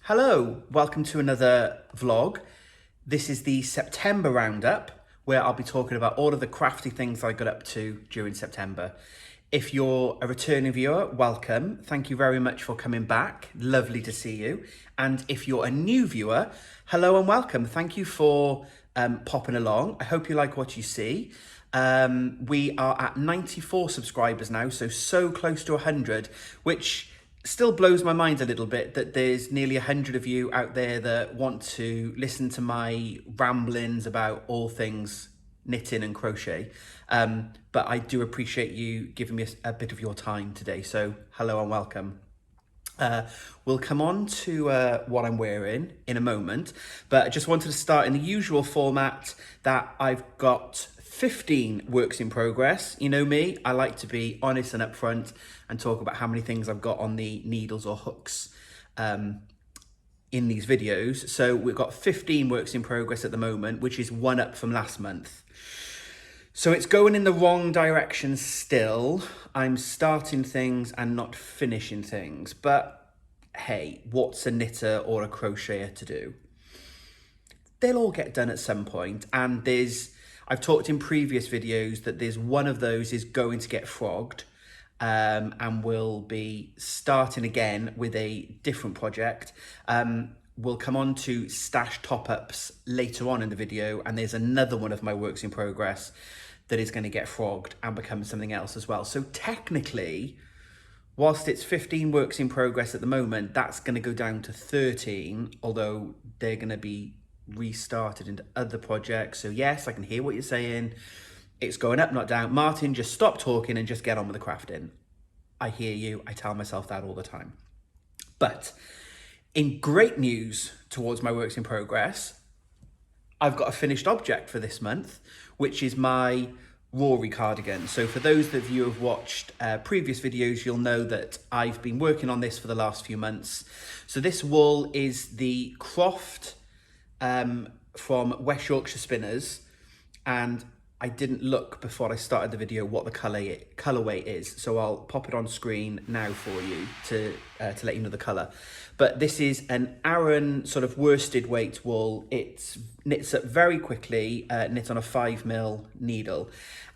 Hello, welcome to another vlog. This is the September roundup where I'll be talking about all of the crafty things I got up to during September. If you're a returning viewer, welcome. Thank you very much for coming back. Lovely to see you. And if you're a new viewer, hello and welcome. Thank you for popping along. I hope you like what you see. We are at 94 subscribers now, so close to 100, which still blows my mind a little bit that there's nearly 100 of you out there that want to listen to my ramblings about all things knitting and crochet. But I do appreciate you giving me a bit of your time today. So hello and welcome. We'll come on to what I'm wearing in a moment, but I just wanted to start in the usual format that I've got 15 works in progress. You know me, I like to be honest and upfront and talk about how many things I've got on the needles or hooks in these videos. So we've got 15 works in progress at the moment, which is one up from last month. So it's going in the wrong direction still. I'm starting things and not finishing things, but hey, what's a knitter or a crocheter to do? They'll all get done at some point, and I've talked in previous videos that there's one of those is going to get frogged, and we'll be starting again with a different project. We'll come on to stash top-ups later on in the video, and there's another one of my works in progress that is going to get frogged and become something else as well. So technically, whilst it's 15 works in progress at the moment, that's going to go down to 13, although they're going to be restarted into other projects. So yes, I can hear what you're saying. It's going up, not down. Martin, just stop talking and just get on with the crafting. I hear you. I tell myself that all the time. But in great news towards my works in progress, I've got a finished object for this month, which is my Rory cardigan. So for those of you who have watched previous videos, you'll know that I've been working on this for the last few months. So this wool is the Croft from West Yorkshire Spinners, and I didn't look before I started the video what the colourway is, so I'll pop it on screen now for you to let you know the colour. But this is an Aran sort of worsted weight wool. It knits up very quickly, knit on a 5mm needle,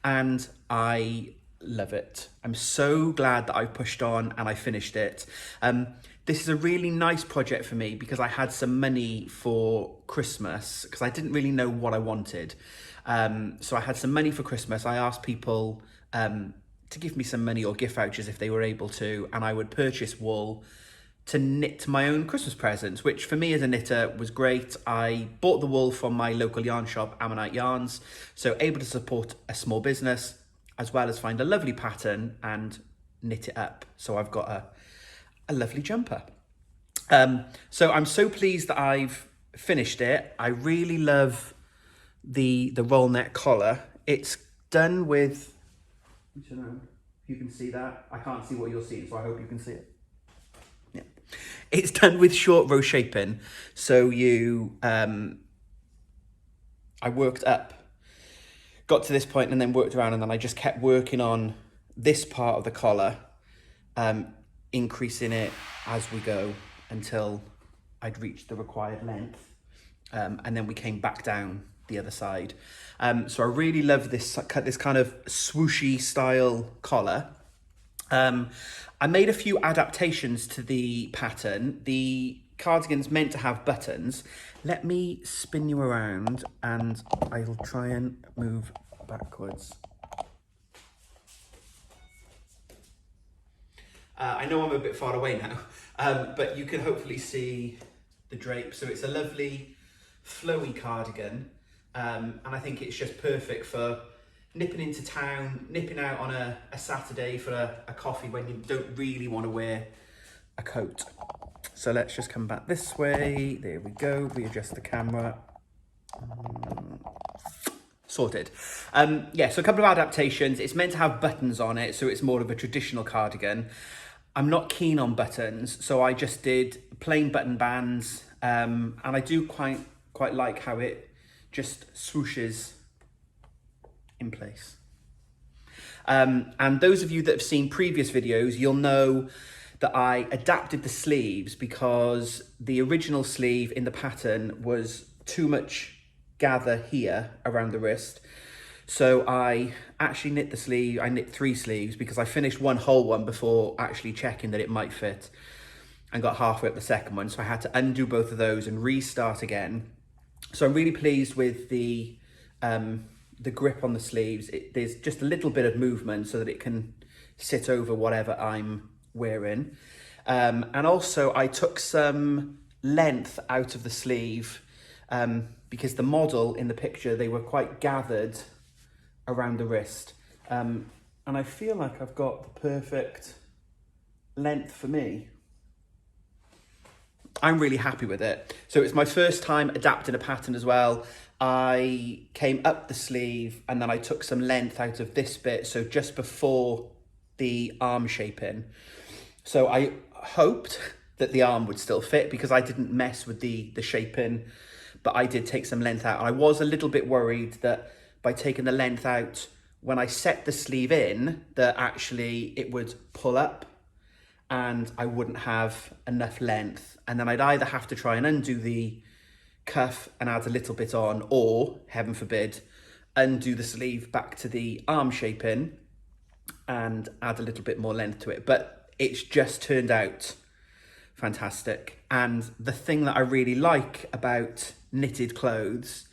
and I love it. I'm so glad that I pushed on and I finished it. This is a really nice project for me because I had some money for Christmas because I didn't really know what I wanted. So I had some money for Christmas. I asked people to give me some money or gift vouchers if they were able to, and I would purchase wool to knit my own Christmas presents, which for me as a knitter was great. I bought the wool from my local yarn shop, Ammonite Yarns, so able to support a small business as well as find a lovely pattern and knit it up. So I've got a lovely jumper. So I'm so pleased that I've finished it. I really love the roll neck collar. It's done with, I don't know if you can see that. I can't see what you're seeing, so I hope you can see it. Yeah, it's done with short row shaping. So I worked up, got to this point and then worked around, and then I just kept working on this part of the collar, increasing it as we go until I'd reached the required length. And then we came back down the other side. So I really love this kind of swooshy style collar. I made a few adaptations to the pattern. The cardigan's meant to have buttons. Let me spin you around and I'll try and move backwards. I know I'm a bit far away now, but you can hopefully see the drape. So it's a lovely flowy cardigan, and I think it's just perfect for nipping into town, nipping out on a Saturday for a coffee when you don't really want to wear a coat. So let's just come back this way. There we go. Readjust the camera. Sorted. Yeah, so a couple of adaptations. It's meant to have buttons on it, so it's more of a traditional cardigan. I'm not keen on buttons, so I just did plain button bands, and I do quite like how it just swooshes in place. And those of you that have seen previous videos, you'll know that I adapted the sleeves because the original sleeve in the pattern was too much gather here around the wrist. So I actually knit the sleeve, I knit 3 sleeves because I finished one whole one before actually checking that it might fit, and got halfway up the second one. So I had to undo both of those and restart again. So I'm really pleased with the grip on the sleeves. There's just a little bit of movement so that it can sit over whatever I'm wearing. And also I took some length out of the sleeve because the model in the picture, they were quite gathered around the wrist. And I feel like I've got the perfect length for me. I'm really happy with it. So it's my first time adapting a pattern as well. I came up the sleeve and then I took some length out of this bit, so just before the arm shaping. So I hoped that the arm would still fit because I didn't mess with the shaping, but I did take some length out. I was a little bit worried that by taking the length out, when I set the sleeve in, that actually it would pull up and I wouldn't have enough length. And then I'd either have to try and undo the cuff and add a little bit on, or, heaven forbid, undo the sleeve back to the arm shaping and add a little bit more length to it. But it's just turned out fantastic. And the thing that I really like about knitted clothes,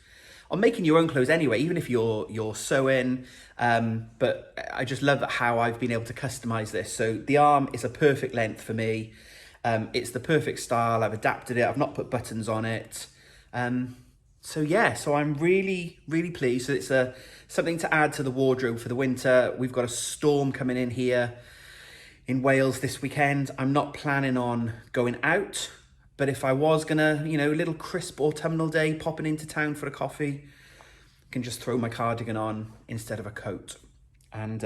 or making your own clothes anyway, even if you're sewing, but I just love how I've been able to customize this. So the arm is a perfect length for me. It's the perfect style. I've adapted it. I've not put buttons on it. So yeah, so I'm really, really pleased. So it's something to add to the wardrobe for the winter. We've got a storm coming in here in Wales this weekend. I'm not planning on going out, but if I was gonna, a little crisp autumnal day, popping into town for a coffee, I can just throw my cardigan on instead of a coat, and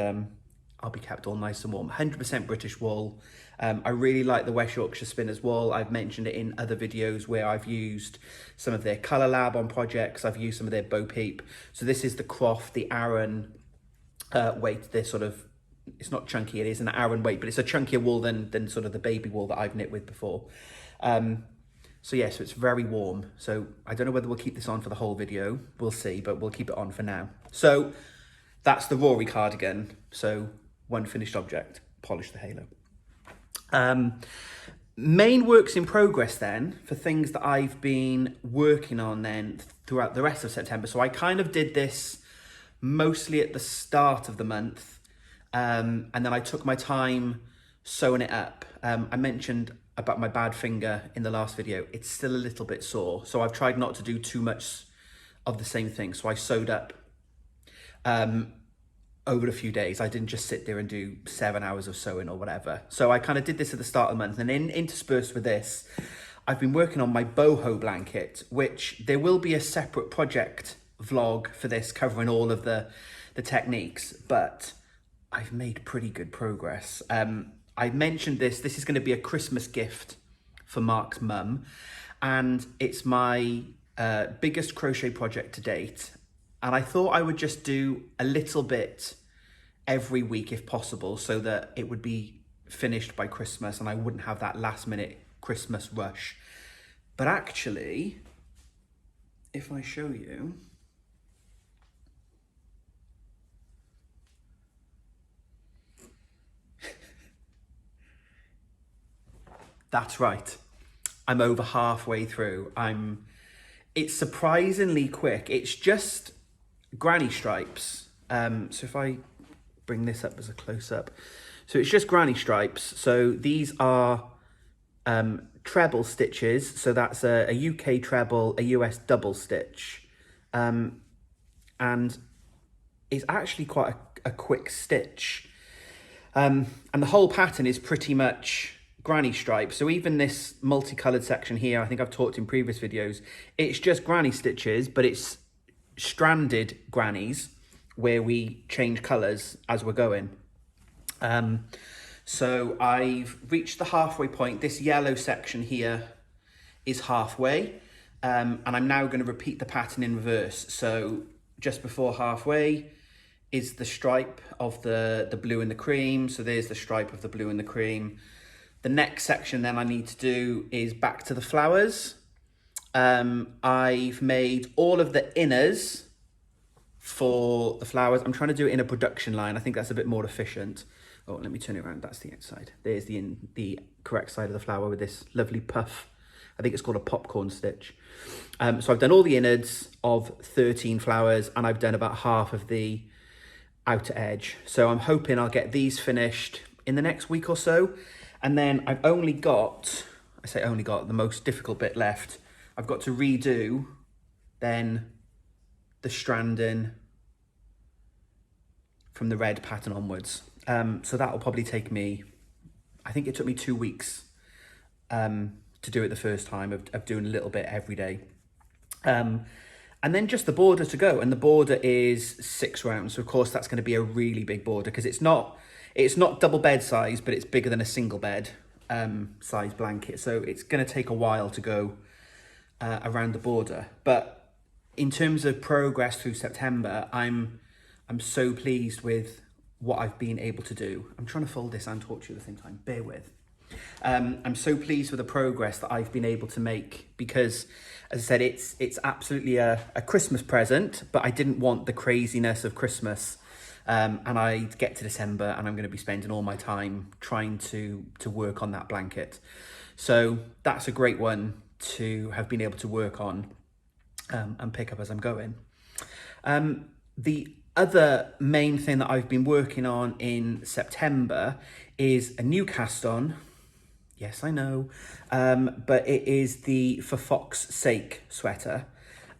I'll be kept all nice and warm. 100% British wool. I really like the West Yorkshire Spinners wool. I've mentioned it in other videos where I've used some of their Colour Lab on projects. I've used some of their Bo Peep. So this is the Croft, the Aran weight. They're sort of, it's not chunky, it is an Aran weight, but it's a chunkier wool than sort of the baby wool that I've knit with before. So yeah, so it's very warm. So I don't know whether we'll keep this on for the whole video. We'll see, but we'll keep it on for now. So that's the Rory cardigan. So one finished object, polish the halo. Main works in progress then for things that I've been working on then throughout the rest of September. So I kind of did this mostly at the start of the month, and then I took my time sewing it up. I mentioned about my bad finger in the last video. It's still a little bit sore, so I've tried not to do too much of the same thing. So I sewed up over a few days. I didn't just sit there and do 7 hours of sewing or whatever. So I kind of did this at the start of the month, and then interspersed with this, I've been working on my boho blanket, which there will be a separate project vlog for this covering all of the techniques, but I've made pretty good progress. I mentioned this is going to be a Christmas gift for Mark's mum, and it's my biggest crochet project to date. And I thought I would just do a little bit every week if possible, so that it would be finished by Christmas and I wouldn't have that last minute Christmas rush. But actually, if I show you, that's right, I'm over halfway through. It's surprisingly quick. It's just granny stripes. So if I bring this up as a close-up, so it's just granny stripes. So these are treble stitches. So that's a UK treble, a US double stitch, and it's actually quite a quick stitch. And the whole pattern is pretty much granny stripes. So even this multicolored section here, I think I've talked in previous videos, it's just granny stitches, but it's stranded grannies where we change colors as we're going. So I've reached the halfway point. This yellow section here is halfway, and I'm now going to repeat the pattern in reverse. So just before halfway is the stripe of the blue and the cream. So there's the stripe of the blue and the cream. The next section then I need to do is back to the flowers. I've made all of the inners for the flowers. I'm trying to do it in a production line. I think that's a bit more efficient. Oh, let me turn it around. That's the outside. There's the correct side of the flower with this lovely puff. I think it's called a popcorn stitch. So I've done all the innards of 13 flowers, and I've done about half of the outer edge. So I'm hoping I'll get these finished in the next week or so. And then I've only got, I say only got, the most difficult bit left. I've got to redo then the stranding from the red pattern onwards. So that will probably take me, I think it took me 2 weeks to do it the first time of doing a little bit every day. And then just the border to go, and the border is 6 rounds. So of course that's going to be a really big border because it's not double bed size, but it's bigger than a single bed size blanket. So it's going to take a while to go around the border. But in terms of progress through September, I'm so pleased with what I've been able to do. I'm trying to fold this and talk to you at the same time. Bear with. I'm so pleased with the progress that I've been able to make because, as I said, it's absolutely a Christmas present, but I didn't want the craziness of Christmas. And I get to December and I'm going to be spending all my time trying to work on that blanket. So that's a great one to have been able to work on and pick up as I'm going. The other main thing that I've been working on in September is a new cast on. Yes, I know, but it is the For Fox's Sake sweater.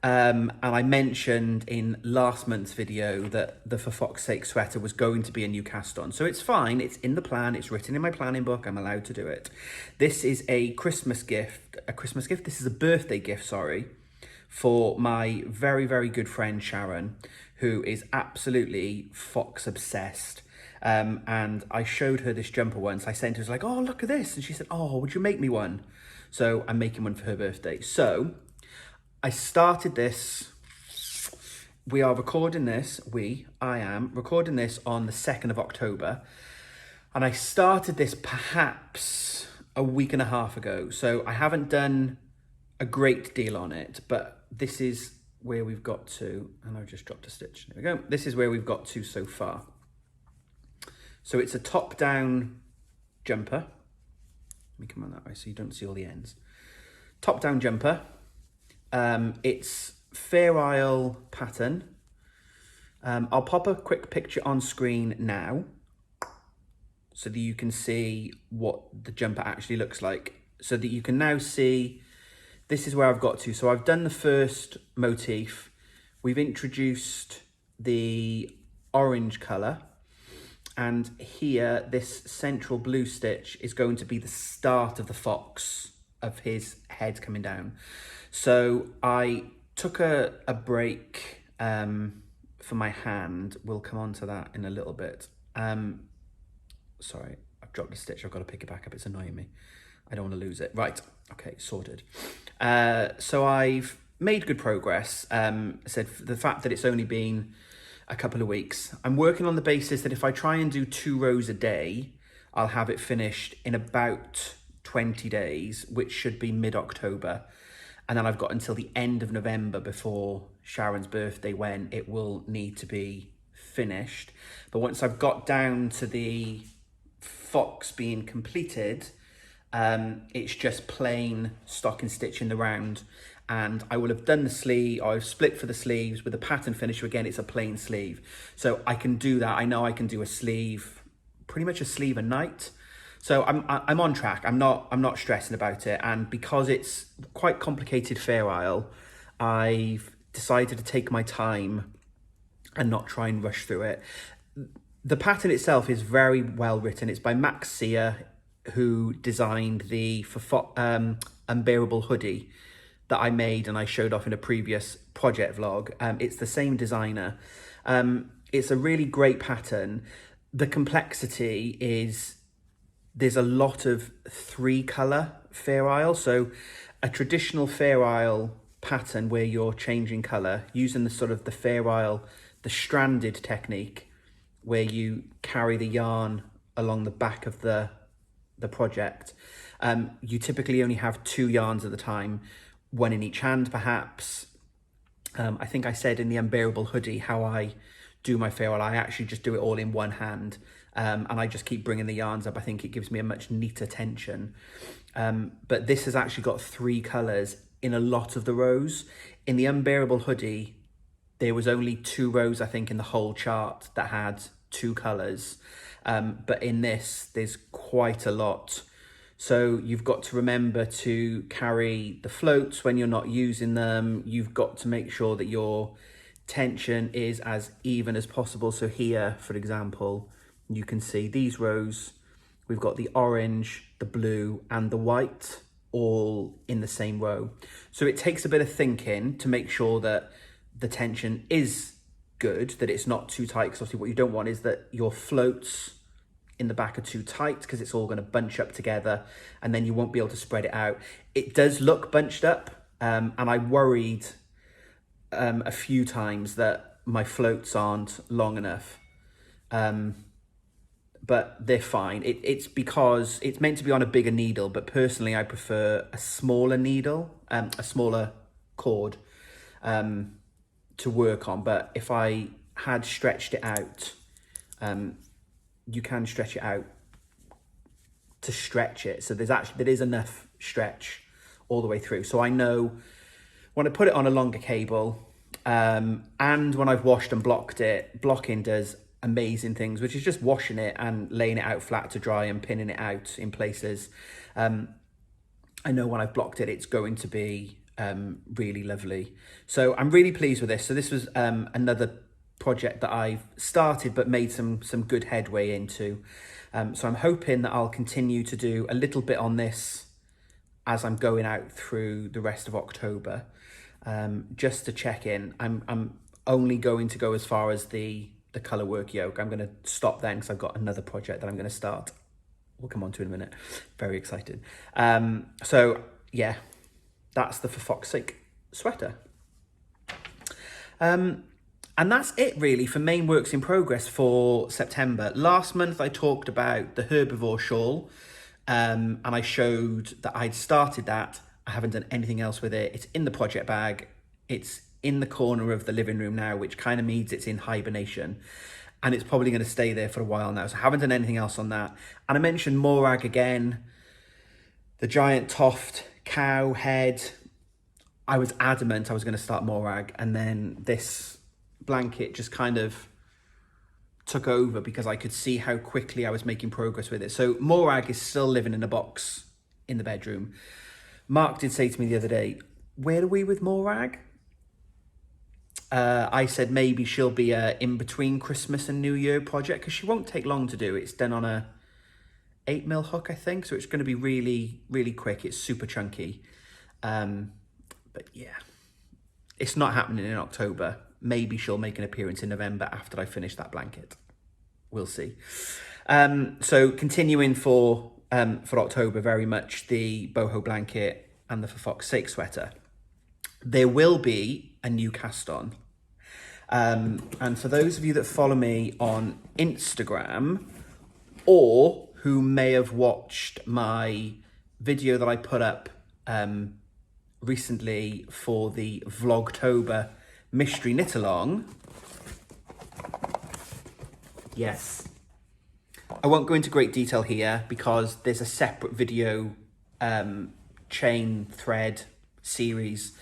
And I mentioned in last month's video that the For Fox's Sake sweater was going to be a new cast on. So it's fine, it's in the plan, it's written in my planning book, I'm allowed to do it. This is a Christmas gift, this is a birthday gift, sorry, for my very, very good friend Sharon, who is absolutely fox obsessed. And I showed her this jumper once. I sent her, like, oh, look at this. And she said, oh, would you make me one? So I'm making one for her birthday. So I started this. We are recording this. I am recording this on the 2nd of October. And I started this perhaps a week and a half ago. So I haven't done a great deal on it, but this is where we've got to. And I've just dropped a stitch. There we go. This is where we've got to so far. So it's a top-down jumper. Let me come on that way so you don't see all the ends. Top-down jumper. It's Fair Isle pattern. I'll pop a quick picture on screen now so that you can see what the jumper actually looks like. So that you can now see, this is where I've got to. So I've done the first motif. We've introduced the orange colour. And here, this central blue stitch is going to be the start of the fox, of his head coming down. So I took a break for my hand. We'll come on to that in a little bit. Sorry, I've dropped a stitch. I've got to pick it back up. It's annoying me. I don't want to lose it. Right, okay, sorted. So I've made good progress. Said the fact that it's only been a couple of weeks. I'm working on the basis that if I try and do 2 rows a day, I'll have it finished in about 20 days, which should be mid-October. And then I've got until the end of November before Sharon's birthday when it will need to be finished. But once I've got down to the fox being completed, it's just plain stocking stitch in the round. And I will have done the sleeve, or I've split for the sleeves with the pattern finisher. Again, it's a plain sleeve. So I can do that. I know I can do a sleeve, pretty much a sleeve a night. So I'm on track. I'm not stressing about it. And because it's quite complicated Fair Isle, I've decided to take my time and not try and rush through it. The pattern itself is very well written. It's by Max Sear, who designed the Unbearable hoodie that I made and I showed off in a previous project vlog. It's the same designer. It's a really great pattern. The complexity is there's a lot of 3-colour Fair Isle. So a traditional Fair Isle pattern where you're changing colour using the sort of the Fair Isle, the stranded technique where you carry the yarn along the back of the the project. You typically only have 2 yarns at the time, one in each hand perhaps. I think I said in the unbearable hoodie how I do my ferrule. I actually just do it all in one hand, and I just keep bringing the yarns up. I think it gives me a much neater tension. But this has actually got 3 colours in a lot of the rows. In the unbearable hoodie, there was only 2 rows, I think, in the whole chart that had 2 colours. But in this, there's quite a lot. So you've got to remember to carry the floats when you're not using them. You've got to make sure that your tension is as even as possible. So here, for example, you can see these rows, we've got the orange, the blue and the white all in the same row. So it takes a bit of thinking to make sure that the tension is good, that it's not too tight, because obviously what you don't want is that your floats in the back are too tight, because it's all going to bunch up together and then you won't be able to spread it out. It does look bunched up, and I worried a few times that my floats aren't long enough, but they're fine. It's because it's meant to be on a bigger needle, but personally I prefer a smaller needle, a smaller cord to work on. But if I had stretched it out, you can stretch it out to stretch it. So there is enough stretch all the way through. So I know when I put it on a longer cable, and when I've washed and blocked it, blocking does amazing things, which is just washing it and laying it out flat to dry and pinning it out in places. I know when I've blocked it, it's going to be really lovely. So I'm really pleased with this. So this was another project that I've started but made some good headway into. So I'm hoping that I'll continue to do a little bit on this as I'm going out through the rest of October, just to check in. I'm only going to go as far as the colour work yoke. I'm going to stop then because I've got another project that I'm going to start. We'll come on to in a minute. Very excited. So yeah, that's the For Fox's Sake sweater. And that's it really for main works in progress for September. Last month I talked about the herbivore shawl, and I showed that I'd started that. I haven't done anything else with it. It's in the project bag. It's in the corner of the living room now, which kind of means it's in hibernation, and it's probably going to stay there for a while now. So I haven't done anything else on that. And I mentioned Morag again, the giant toft cow head. I was adamant I was going to start Morag, and then this blanket just kind of took over because I could see how quickly I was making progress with it. So Morag is still living in a box in the bedroom. Mark did say to me the other day, where are we with Morag? I said maybe she'll be a in between Christmas and New Year project, because she won't take long to do. It's done on a 8mm hook, I think, so it's going to be really, really quick. It's super chunky. But yeah, it's not happening in October. Maybe she'll make an appearance in November after I finish that blanket. We'll see. So continuing for October, very much the boho blanket and the For Fox's Sake sweater. There will be a new cast on. And for those of you that follow me on Instagram, or who may have watched my video that I put up recently for the Vlogtober mystery knit along. Yes. I won't go into great detail here because there's a separate video chain thread series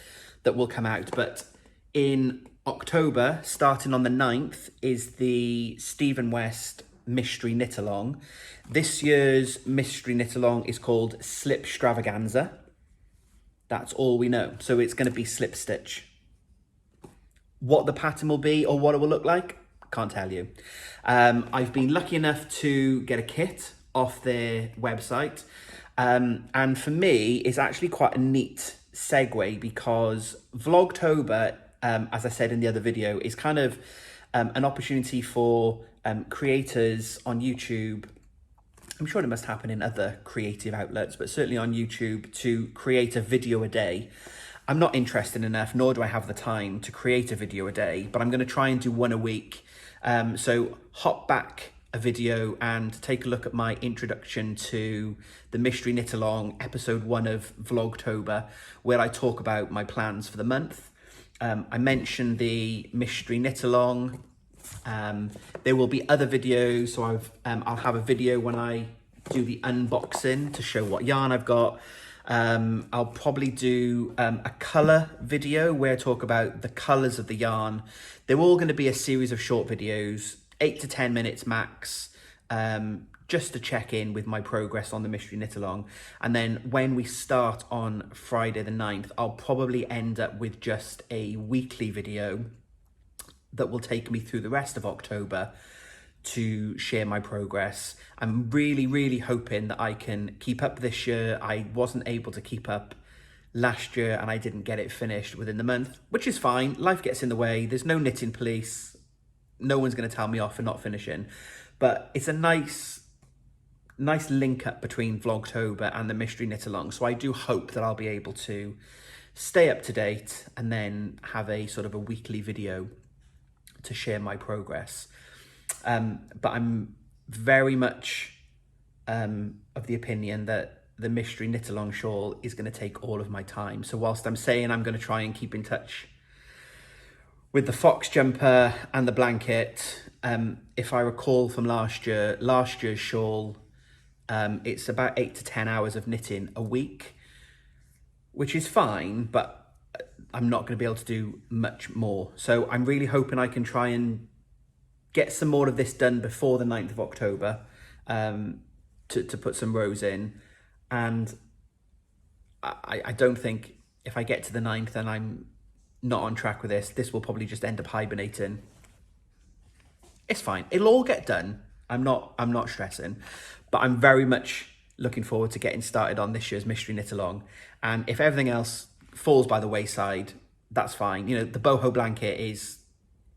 that will come out. But in October, starting on the 9th, is the Stephen West mystery knit along. This year's mystery knit along is called Slip Stravaganza. That's all we know. So it's going to be slip stitch. What the pattern will be or what it will look like, can't tell you. I've been lucky enough to get a kit off their website. And for me, it's actually quite a neat segue because Vlogtober, as I said in the other video, is kind of an opportunity for creators on YouTube. I'm sure it must happen in other creative outlets, but certainly on YouTube, to create a video a day. I'm not interested enough, nor do I have the time to create a video a day, but I'm going to try and do one a week. So hop back a video and take a look at my introduction to the Mystery Knit Along, episode 1 of Vlogtober, where I talk about my plans for the month. I mentioned the Mystery Knit Along. There will be other videos, so I'll have a video when I do the unboxing to show what yarn I've got. I'll probably do a colour video where I talk about the colours of the yarn. They're all going to be a series of short videos, 8 to 10 minutes max, just to check in with my progress on the Mystery Knit Along. And then when we start on Friday the 9th, I'll probably end up with just a weekly video that will take me through the rest of October to share my progress. I'm really hoping that I can keep up this year. I wasn't able to keep up last year and I didn't get it finished within the month, which is fine. Life gets in the way. There's no knitting police. No one's going to tell me off for not finishing. But it's a nice link up between Vlogtober and the Mystery Knit Along. So I do hope that I'll be able to stay up to date and then have a sort of a weekly video to share my progress. But I'm very much of the opinion that the Mystery Knit Along shawl is going to take all of my time. So whilst I'm saying I'm going to try and keep in touch with the fox jumper and the blanket, if I recall from last year's shawl, it's about 8 to 10 hours of knitting a week, which is fine, but I'm not going to be able to do much more. So I'm really hoping I can try and get some more of this done before the 9th of October, to put some rows in. And I don't think if I get to the 9th and I'm not on track with this will probably just end up hibernating. It's fine. It'll all get done. I'm not stressing, but I'm very much looking forward to getting started on this year's Mystery Knit Along. And if everything else falls by the wayside, that's fine. You know, the boho blanket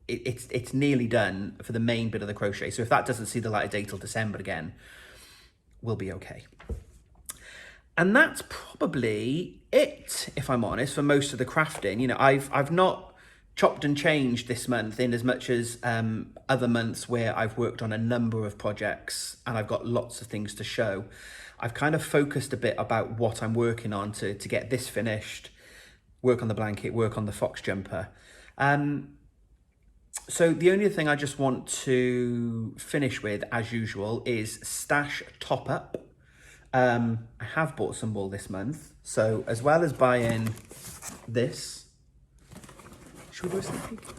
it's nearly done for the main bit of the crochet. So if that doesn't see the light of day till December again, we'll be okay. And that's probably it, if I'm honest, for most of the crafting. You know, I've not chopped and changed this month in as much as other months where I've worked on a number of projects and I've got lots of things to show. I've kind of focused a bit about what I'm working on to get this finished, work on the blanket, work on the fox jumper. So the only thing I just want to finish with, as usual, is stash top up. I have bought some wool this month, so as well as buying this, should we do a sneak peek?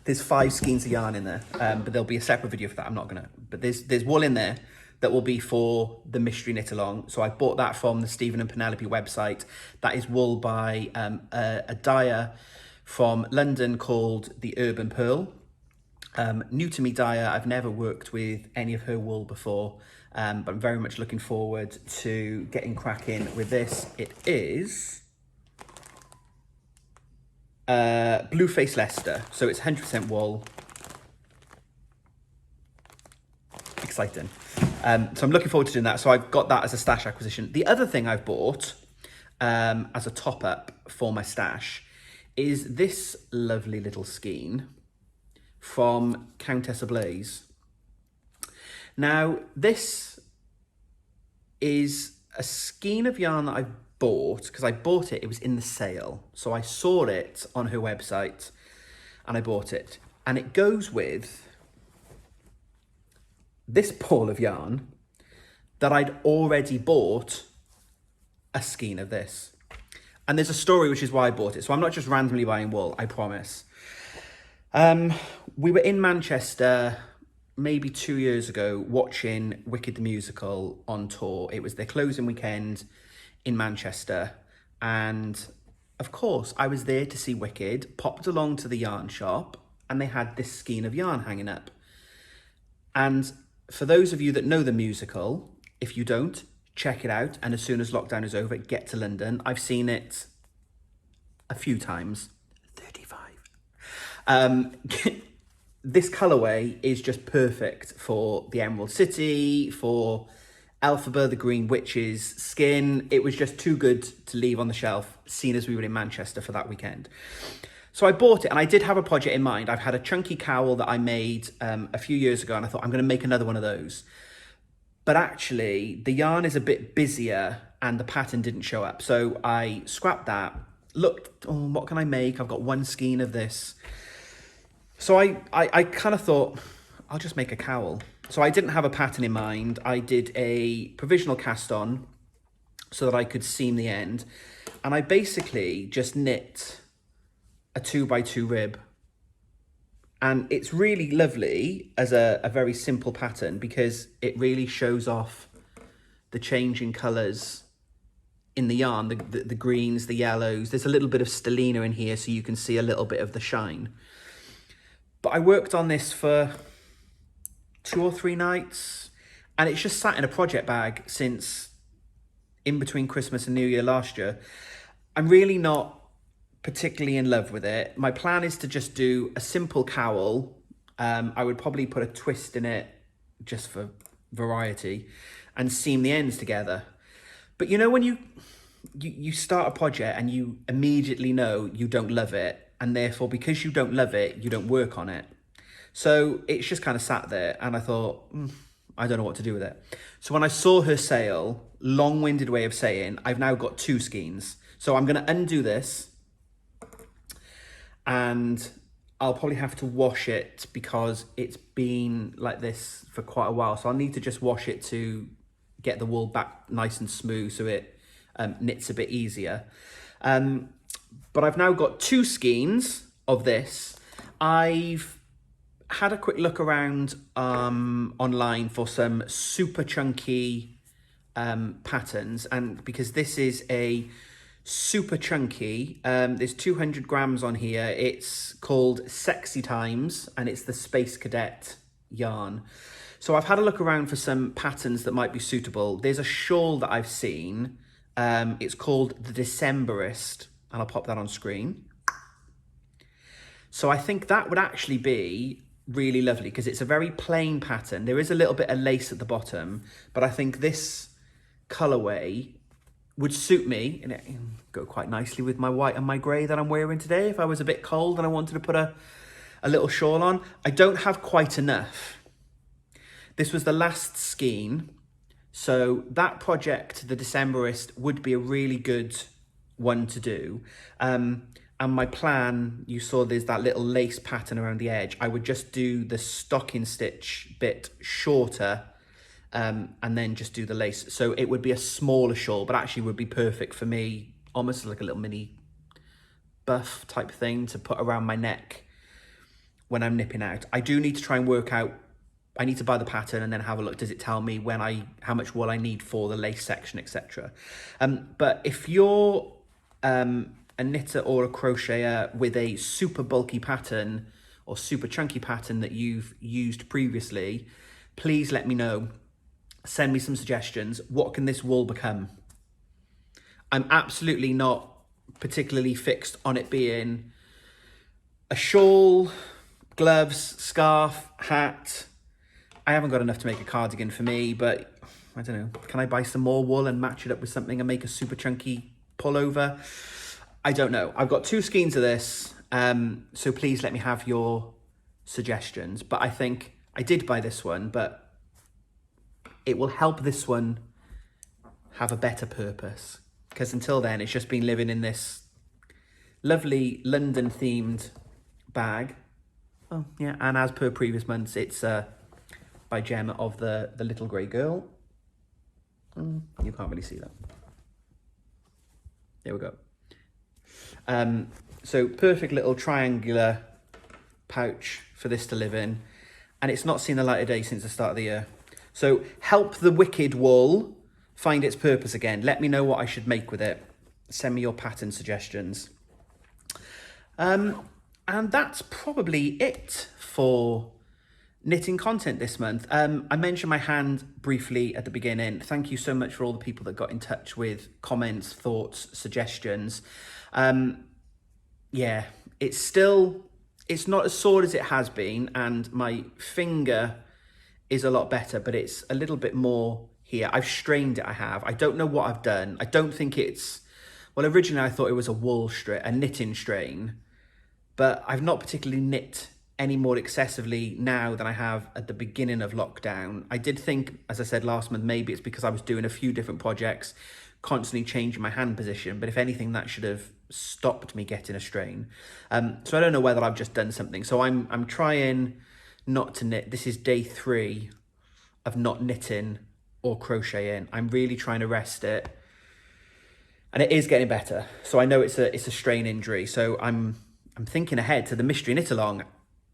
There's 5 skeins of yarn in there, but there'll be a separate video for that. I'm not gonna, but there's wool in there that will be for the Mystery Knit Along. So I bought that from the Stephen and Penelope website. That is wool by a dyer from London called the Urban Pearl. New to me dyer, I've never worked with any of her wool before, but I'm very much looking forward to getting cracking with this. It is Blueface Leicester, so it's 100% wool. Exciting. So I'm looking forward to doing that. So I've got that as a stash acquisition. The other thing I've bought as a top up for my stash is this lovely little skein from Countess Ablaze. Now, this is a skein of yarn that I bought because I bought it. It was in the sale. So I saw it on her website and I bought it. And it goes with this ball of yarn that I'd already bought a skein of this. And there's a story, which is why I bought it. So I'm not just randomly buying wool, I promise. We were in Manchester maybe 2 years ago watching Wicked the Musical on tour. It was their closing weekend in Manchester. And of course, I was there to see Wicked, popped along to the yarn shop, and they had this skein of yarn hanging up. And for those of you that know the musical, if you don't, check it out. And as soon as lockdown is over, get to London. I've seen it a few times. 35. This colourway is just perfect for the Emerald City, for Elphaba, the Green Witch's skin. It was just too good to leave on the shelf, seeing as we were in Manchester for that weekend. So I bought it, and I did have a project in mind. I've had a chunky cowl that I made a few years ago, and I thought I'm going to make another one of those. But actually, the yarn is a bit busier, and the pattern didn't show up. So I scrapped that, looked, oh, what can I make? I've got one skein of this. So I kind of thought, I'll just make a cowl. So I didn't have a pattern in mind. I did a provisional cast on so that I could seam the end. And I basically just knit a 2x2 rib. And it's really lovely as a very simple pattern because it really shows off the change in colours in the yarn, the greens, the yellows. There's a little bit of stellina in here so you can see a little bit of the shine. But I worked on this for 2 or 3 nights, and it's just sat in a project bag since in between Christmas and New Year last year. I'm really not particularly in love with it. My plan is to just do a simple cowl. I would probably put a twist in it just for variety and seam the ends together. But you know, when you start a project and you immediately know you don't love it, and therefore because you don't love it, you don't work on it. So it's just kind of sat there, and I thought, I don't know what to do with it. So when I saw her sale, long-winded way of saying, I've now got 2 skeins. So I'm going to undo this, and I'll probably have to wash it because it's been like this for quite a while. So I'll need to just wash it to get the wool back nice and smooth so it knits a bit easier. But I've now got 2 skeins of this. I've had a quick look around online for some super chunky patterns, and because this is a super chunky, there's 200 grams on here. It's called Sexy Times, and it's the Space Cadet yarn. So I've had a look around for some patterns that might be suitable. There's a shawl that I've seen. It's called the Decemberist, and I'll pop that on screen. So I think that would actually be really lovely because it's a very plain pattern. There is a little bit of lace at the bottom, but I think this colorway would suit me, and it go quite nicely with my white and my grey that I'm wearing today if I was a bit cold and I wanted to put a little shawl on. I don't have quite enough. This was the last skein, so that project, the Decemberist, would be a really good one to do. And my plan, you saw there's that little lace pattern around the edge. I would just do the stocking stitch bit shorter, and then just do the lace. So it would be a smaller shawl, but actually would be perfect for me, almost like a little mini buff type thing to put around my neck when I'm nipping out. I do need to try and work out, I need to buy the pattern and then have a look. Does it tell me how much wool I need for the lace section, etc. But if you're a knitter or a crocheter with a super bulky pattern or super chunky pattern that you've used previously, please let me know. Send me some suggestions. What can this wool become? I'm absolutely not particularly fixed on it being a shawl, gloves, scarf, hat. I haven't got enough to make a cardigan for me, but I don't know. Can I buy some more wool and match it up with something and make a super chunky pullover? I don't know. I've got 2 skeins of this, so please let me have your suggestions. But I think I did buy this one, but it will help this one have a better purpose. Because until then, it's just been living in this lovely London-themed bag. Oh, yeah, and as per previous months, it's by Gemma of the Little Grey Girl. You can't really see that. There we go. So perfect little triangular pouch for this to live in, and it's not seen the light of day since the start of the year. So help the wicked wool find its purpose again. Let me know what I should make with it. Send me your pattern suggestions. And that's probably it for knitting content this month. I mentioned my hand briefly at the beginning. Thank you so much for all the people that got in touch with comments, thoughts, suggestions. Yeah, it's not as sore as it has been, and my finger is a lot better, but it's a little bit more here. I've strained it, I have. I don't know what I've done. I don't think it's, well, originally I thought it was a knitting strain, but I've not particularly knit any more excessively now than I have at the beginning of lockdown. I did think, as I said last month, maybe it's because I was doing a few different projects, constantly changing my hand position, but if anything, that should have stopped me getting a strain. So I don't know whether I've just done something. So I'm trying not to knit. This is day 3 of not knitting or crocheting. I'm really trying to rest it, and it is getting better. So I know it's a strain injury. So I'm thinking ahead to the mystery knit along.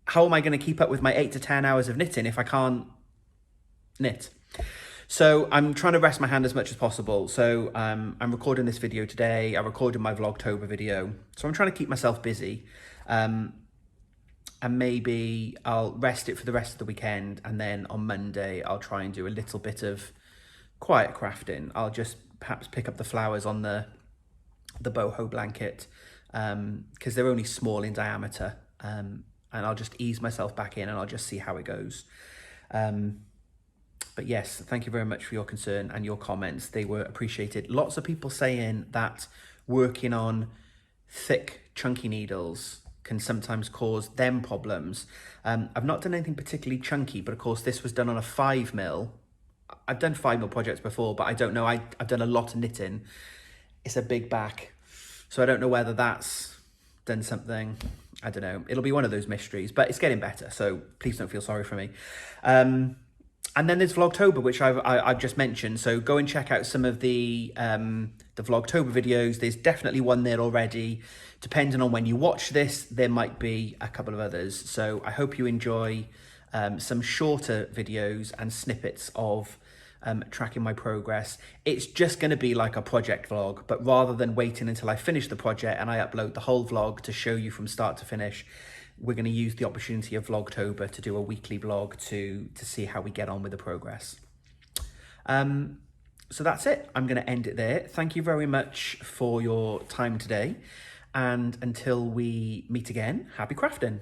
How am I going to keep up with my 8 to 10 hours of knitting if I can't knit? So I'm trying to rest my hand as much as possible. So I'm recording this video today. I recorded my Vlogtober video. So I'm trying to keep myself busy. And maybe I'll rest it for the rest of the weekend. And then on Monday, I'll try and do a little bit of quiet crafting. I'll just perhaps pick up the flowers on the boho blanket because they're only small in diameter. And I'll just ease myself back in and I'll just see how it goes. But yes, thank you very much for your concern and your comments. They were appreciated. Lots of people saying that working on thick, chunky needles can sometimes cause them problems. I've not done anything particularly chunky, but of course this was done on a 5mm. I've done 5mm projects before, but I don't know. I've done a lot of knitting. It's a big back. So I don't know whether that's done something. I don't know. It'll be one of those mysteries, but it's getting better. So please don't feel sorry for me. And then there's Vlogtober, which I've just mentioned. So go and check out some of the Vlogtober videos. There's definitely one there already. Depending on when you watch this, there might be a couple of others. So I hope you enjoy some shorter videos and snippets of tracking my progress. It's just going to be like a project vlog, but rather than waiting until I finish the project and I upload the whole vlog to show you from start to finish, we're going to use the opportunity of Vlogtober to do a weekly vlog to see how we get on with the progress. So that's it. I'm going to end it there. Thank you very much for your time today. And until we meet again, happy crafting.